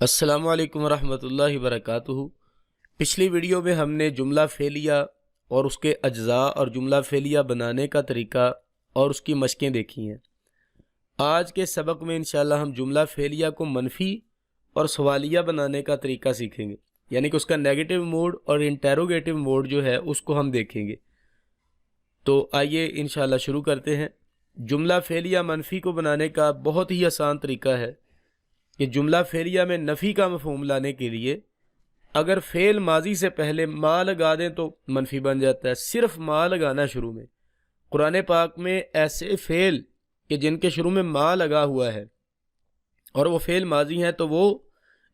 السلام علیکم ورحمۃ اللہ وبرکاتہ۔ پچھلی ویڈیو میں ہم نے جملہ فعلیہ اور اس کے اجزاء اور جملہ فعلیہ بنانے کا طریقہ اور اس کی مشقیں دیکھی ہیں۔ آج کے سبق میں انشاءاللہ ہم جملہ فعلیہ کو منفی اور سوالیہ بنانے کا طریقہ سیکھیں گے، یعنی کہ اس کا نیگیٹو موڈ اور انٹیروگیٹو موڈ جو ہے اس کو ہم دیکھیں گے۔ تو آئیے انشاءاللہ شروع کرتے ہیں۔ جملہ فعلیہ منفی کو بنانے کا بہت ہی آسان طریقہ ہے کہ جملہ فعلیہ میں نفی کا مفہوم لانے کے لیے اگر فعل ماضی سے پہلے ما لگا دیں تو منفی بن جاتا ہے۔ صرف ما لگانا شروع میں۔ قرآن پاک میں ایسے فعل کہ جن کے شروع میں ما لگا ہوا ہے اور وہ فعل ماضی ہیں تو وہ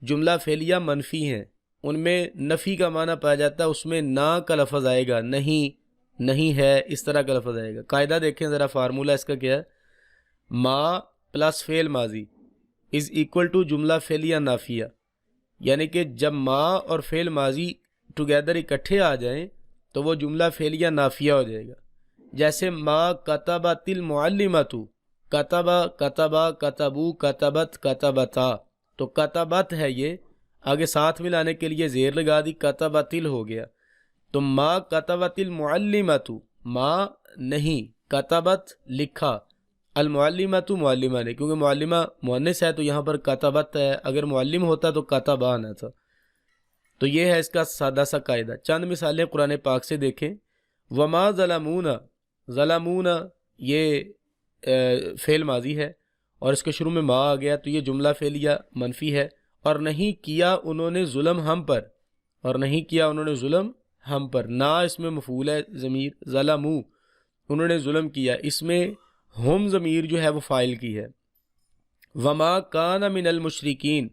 جملہ فعلیہ منفی ہیں، ان میں نفی کا معنی پایا جاتا ہے، اس میں نہ کا لفظ آئے گا، نہیں ہے، اس طرح کا لفظ آئے گا۔ قاعدہ دیکھیں ذرا، فارمولہ اس کا کیا ہے؟ ما پلس فعل ماضی از ایکول ٹو جملہ فعلیہ نافیہ، یعنی کہ جب ما اور فعل ماضی ٹوگیدر اکٹھے آ جائیں تو وہ جملہ فعلیہ نافیہ ہو جائے گا۔ جیسے ما کتبت المعلمۃ، کتبا کتبا کتبو کتبت کتبتا، تو کتبت ہے، یہ آگے ساتھ ملانے کے لیے زیر لگا دی، کتبتل ہو گیا۔ تو ما کتبت المعلمۃ، ما نہیں، کتبت لکھا، المعلمۃ معلمہ نے، کیونکہ معلمہ مؤنث ہے تو یہاں پر کتبت ہے، اگر معلم ہوتا تو کتبہ آنا تھا۔ تو یہ ہے اس کا سادہ سا قاعدہ۔ چند مثالیں قرآن پاک سے دیکھیں۔ وما ظلمونا، ظلمونا یہ فعل ماضی ہے اور اس کے شروع میں ما آ گیا تو یہ جملہ فعلیہ منفی ہے۔ اور نہیں کیا انہوں نے ظلم ہم پر، اور نہیں کیا انہوں نے ظلم ہم پر، نہ اس میں مفعول ہے ضمیر، ظلمو انہوں نے ظلم کیا، اس میں ہم ضمیر جو ہے وہ فاعل کی ہے۔ وما کان من المشرکین،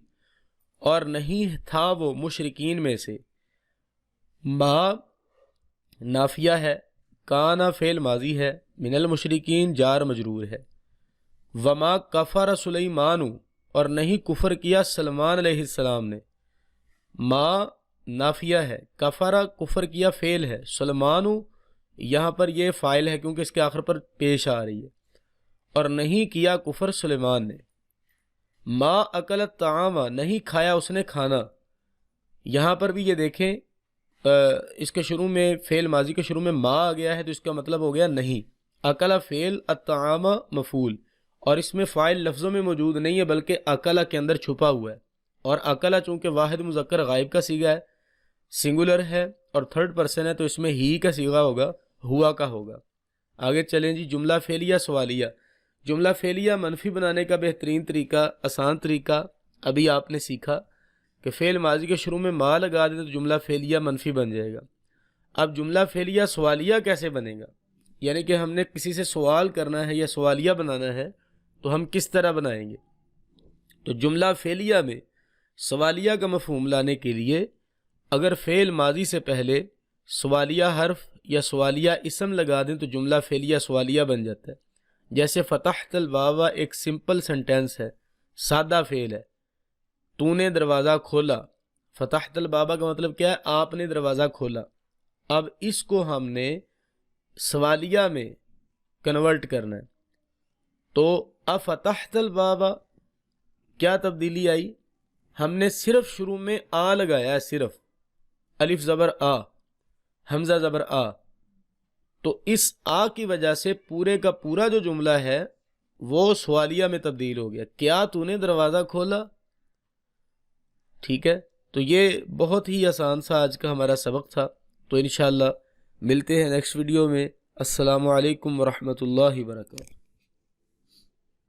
اور نہیں تھا وہ مشرکین میں سے۔ ما نافیہ ہے، کانا فعل ماضی ہے، من المشرکین جار مجرور ہے۔ وما کفر سلیمان، اور نہیں کفر کیا سلمان علیہ السلام نے۔ ما نافیہ ہے، کفر کفر کیا فعل ہے، سلمان یہاں پر یہ فاعل ہے کیونکہ اس کے آخر پر پیش آ رہی ہے، اور نہیں کیا کفر سلیمان نے۔ ما اکل الطعام، نہیں کھایا اس نے کھانا، یہاں پر بھی یہ دیکھیں اس کے شروع میں فعل ماضی کے شروع میں ما آ گیا ہے تو اس کا مطلب ہو گیا نہیں۔ اکل فعل، الطعام مفعول، اور اس میں فاعل لفظوں میں موجود نہیں ہے بلکہ اکلا کے اندر چھپا ہوا ہے، اور اکلا چونکہ واحد مذکر غائب کا صیغہ ہے، سنگولر ہے اور تھرڈ پرسن ہے تو اس میں ہی کا صیغہ ہوگا، ہوا کا ہوگا۔ آگے چلیں جی، جملہ فعلیہ سوالیہ۔ جملہ فعلیہ منفی بنانے کا بہترین طریقہ، آسان طریقہ ابھی آپ نے سیکھا کہ فعل ماضی کے شروع میں ما لگا دیں تو جملہ فعلیہ منفی بن جائے گا۔ اب جملہ فعلیہ سوالیہ کیسے بنے گا؟ یعنی کہ ہم نے کسی سے سوال کرنا ہے یا سوالیہ بنانا ہے تو ہم کس طرح بنائیں گے؟ تو جملہ فعلیہ میں سوالیہ کا مفہوم لانے کے لیے اگر فعل ماضی سے پہلے سوالیہ حرف یا سوالیہ اسم لگا دیں تو جملہ فعلیہ سوالیہ بن جاتا ہے۔ جیسے فتحت الباب ایک سمپل سنٹینس ہے، سادہ فعل ہے، تو نے دروازہ کھولا۔ فتحت الباب کا مطلب کیا ہے؟ آپ نے دروازہ کھولا۔ اب اس کو ہم نے سوالیہ میں کنورٹ کرنا ہے، تو افتحت الباب کیا تبدیلی آئی؟ ہم نے صرف شروع میں آ لگایا ہے، صرف الف زبر آ، حمزہ زبر آ، تو اس آ کی وجہ سے پورے کا پورا جو جملہ ہے وہ سوالیہ میں تبدیل ہو گیا، کیا تو نے دروازہ کھولا؟ ٹھیک ہے، تو یہ بہت ہی آسان سا آج کا ہمارا سبق تھا۔ تو انشاءاللہ ملتے ہیں نیکسٹ ویڈیو میں۔ السلام علیکم ورحمۃ اللہ وبرکاتہ۔